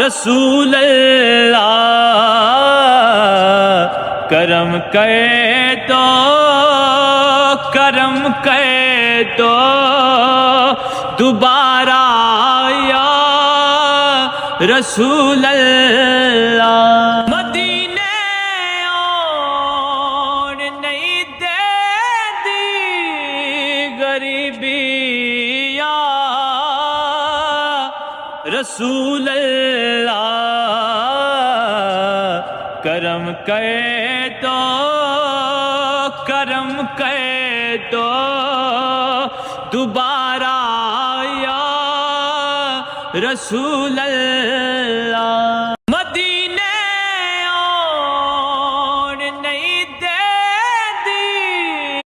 رسول اللہ، کرم کرے تو کرم کرے تو دوبارہ یا رسول اللہ، مدینے اور نہیں دے دی غریبی یا رسول اللہ، کرم کرے تو کرم کرے تو دوبارہ یا رسول اللہ۔